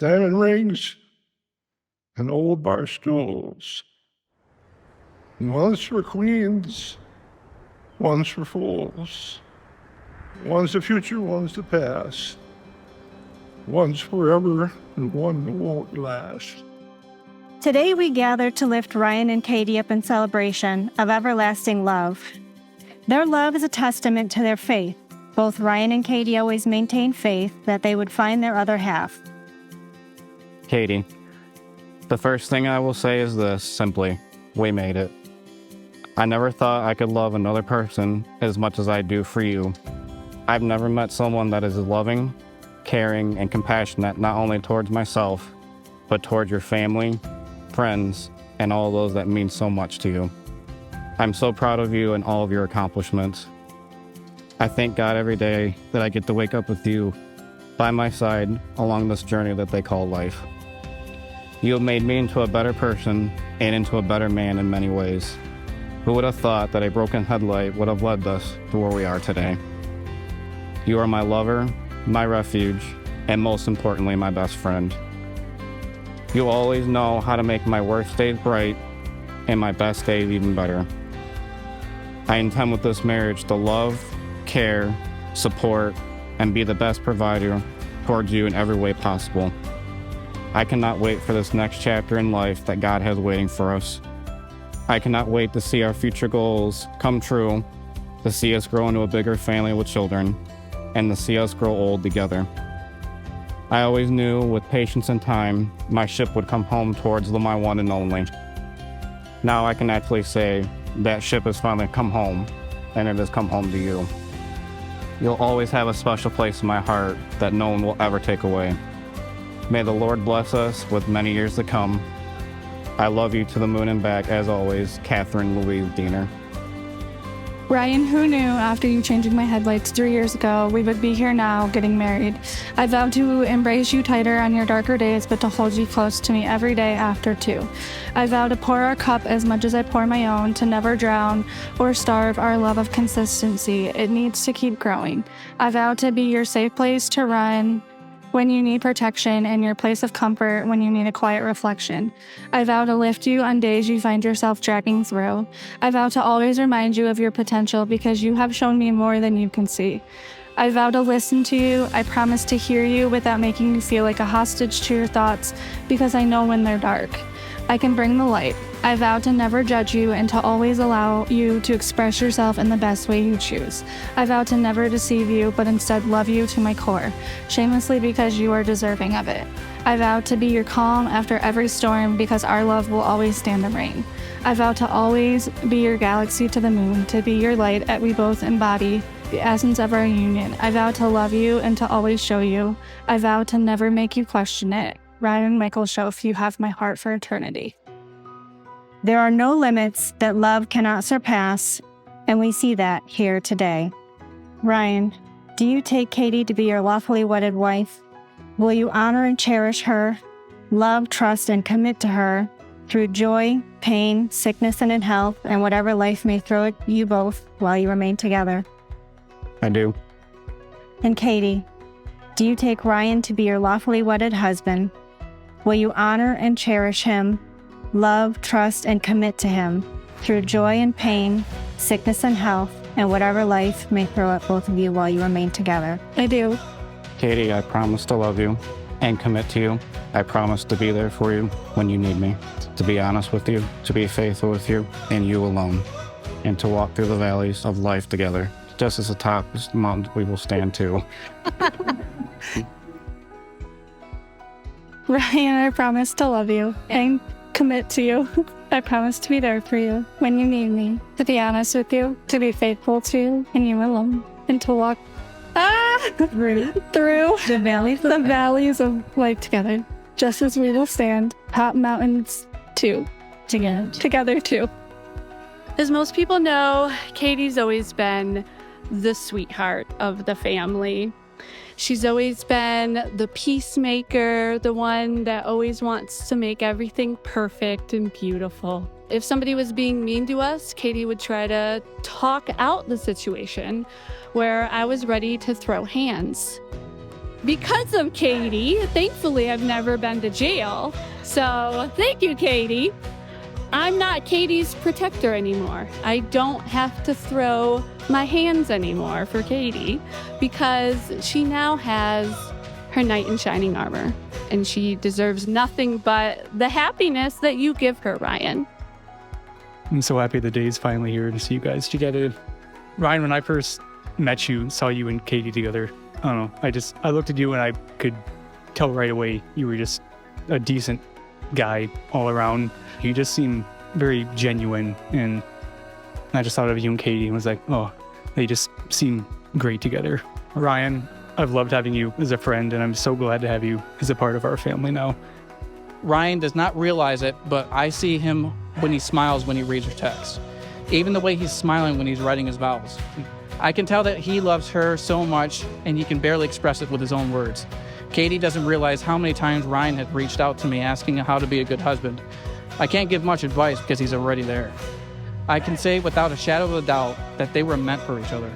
diamond rings, and old bar stools. And one's for queens, one's for fools. One's the future, one's the past. One's forever, and one won't last. Today we gather to lift Ryan and Katie up in celebration of everlasting love. Their love is a testament to their faith. Both Ryan and Katie always maintained faith that they would find their other half. Katie, the first thing I will say is this, simply, we made it. I never thought I could love another person as much as I do for you. I've never met someone that is as loving, caring, and compassionate not only towards myself, but towards your family, friends, and all those that mean so much to you. I'm so proud of you and all of your accomplishments. I thank God every day that I get to wake up with you by my side along this journey that they call life. You have made me into a better person and into a better man in many ways. Who would have thought that a broken headlight would have led us to where we are today? You are my lover, my refuge, and most importantly, my best friend. You always know how to make my worst days bright and my best days even better. I intend with this marriage to love, care, support, and be the best provider towards you in every way possible. I cannot wait for this next chapter in life that God has waiting for us. I cannot wait to see our future goals come true, to see us grow into a bigger family with children, and to see us grow old together. I always knew with patience and time, my ship would come home towards my one and only. Now I can actually say that ship has finally come home, and it has come home to you. You'll always have a special place in my heart that no one will ever take away. May the Lord bless us with many years to come. I love you to the moon and back, as always, Catherine Louise Diener. Ryan, who knew after you changing my headlights 3 years ago, we would be here now getting married? I vowed to embrace you tighter on your darker days, but to hold you close to me every day after too. I vow to pour our cup as much as I pour my own, to never drown or starve our love of consistency. It needs to keep growing. I vow to be your safe place to run when you need protection and your place of comfort when you need a quiet reflection. I vow to lift you on days you find yourself dragging through. I vow to always remind you of your potential because you have shown me more than you can see. I vow to listen to you. I promise to hear you without making you feel like a hostage to your thoughts because I know when they're dark. I can bring the light. I vow to never judge you and to always allow you to express yourself in the best way you choose. I vow to never deceive you, but instead love you to my core, shamelessly because you are deserving of it. I vow to be your calm after every storm because our love will always stand the rain. I vow to always be your galaxy to the moon, to be your light as we both embody the essence of our union. I vow to love you and to always show you. I vow to never make you question it. Ryan Michael Schoaf, you have my heart for eternity. There are no limits that love cannot surpass, and we see that here today. Ryan, do you take Katie to be your lawfully wedded wife? Will you honor and cherish her, love, trust, and commit to her through joy, pain, sickness, and in health, and whatever life may throw at you both while you remain together? I do. And Katie, do you take Ryan to be your lawfully wedded husband? Will you honor and cherish him, love, trust, and commit to him through joy and pain, sickness and health, and whatever life may throw at both of you while you remain together? I do. Katie, I promise to love you and commit to you. I promise to be there for you when you need me, to be honest with you, to be faithful with you and you alone, and to walk through the valleys of life together. Just as the top is the mountain we will stand to. Ryan, I promise to love you and commit to you. I promise to be there for you when you need me, to be honest with you, to be faithful to you and you alone, and to walk through the valleys of life together, just as we will stand top mountains too. Together too. As most people know, Katie's always been the sweetheart of the family. She's always been the peacemaker, the one that always wants to make everything perfect and beautiful. If somebody was being mean to us, Katie would try to talk out the situation where I was ready to throw hands. because of Katie, thankfully, I've never been to jail. So thank you, Katie. I'm not Katie's protector anymore. I don't have to throw my hands anymore for Katie because she now has her knight in shining armor, and she deserves nothing but the happiness that you give her, Ryan. I'm so happy the day is finally here to see you guys together. Ryan, when I first met you, saw you and Katie together, I don't know, I looked at you and I could tell right away you were just a decent guy all around. You just seemed very genuine, and I just thought of you and Katie and was like, oh, they just seem great together. Ryan, I've loved having you as a friend, and I'm so glad to have you as a part of our family now. Ryan does not realize it, but I see him when he smiles when he reads her text. Even the way he's smiling when he's writing his vows. I can tell that he loves her so much, and he can barely express it with his own words. Katie doesn't realize how many times Ryan had reached out to me asking how to be a good husband. I can't give much advice because he's already there. I can say without a shadow of a doubt that they were meant for each other.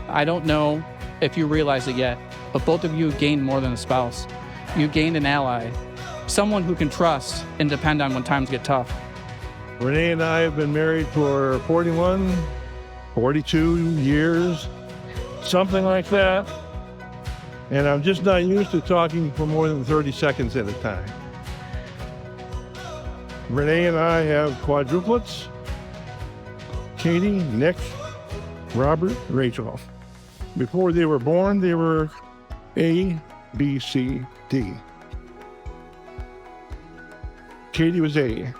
I don't know if you realize it yet, but both of you gained more than a spouse. You gained an ally, someone who can trust and depend on when times get tough. Renee and I have been married for 41, 42 years, something like that. And I'm just not used to talking for more than 30 seconds at a time. Renee and I have quadruplets: Katie, Nick, Robert, Rachel. Before they were born, they were A, B, C, D. Katie was A.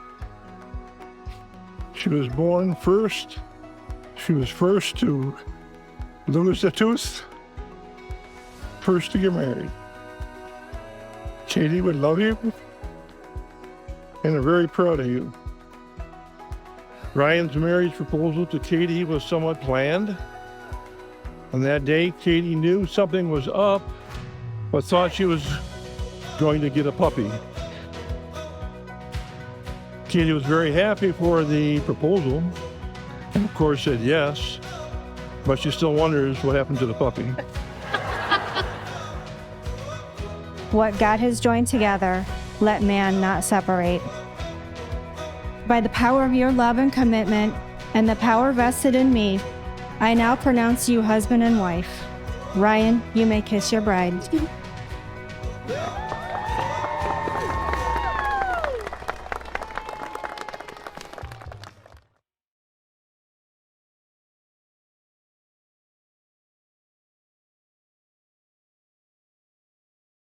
She was born first. She was first to lose a tooth, first to get married. Katie would love you, and I'm very proud of you. Ryan's marriage proposal to Katie was somewhat planned. On that day, Katie knew something was up, but thought she was going to get a puppy. Katie was very happy for the proposal, and of course said yes, but she still wonders what happened to the puppy. What God has joined together, let man not separate. By the power of your love and commitment, and the power vested in me, I now pronounce you husband and wife. Ryan, you may kiss your bride.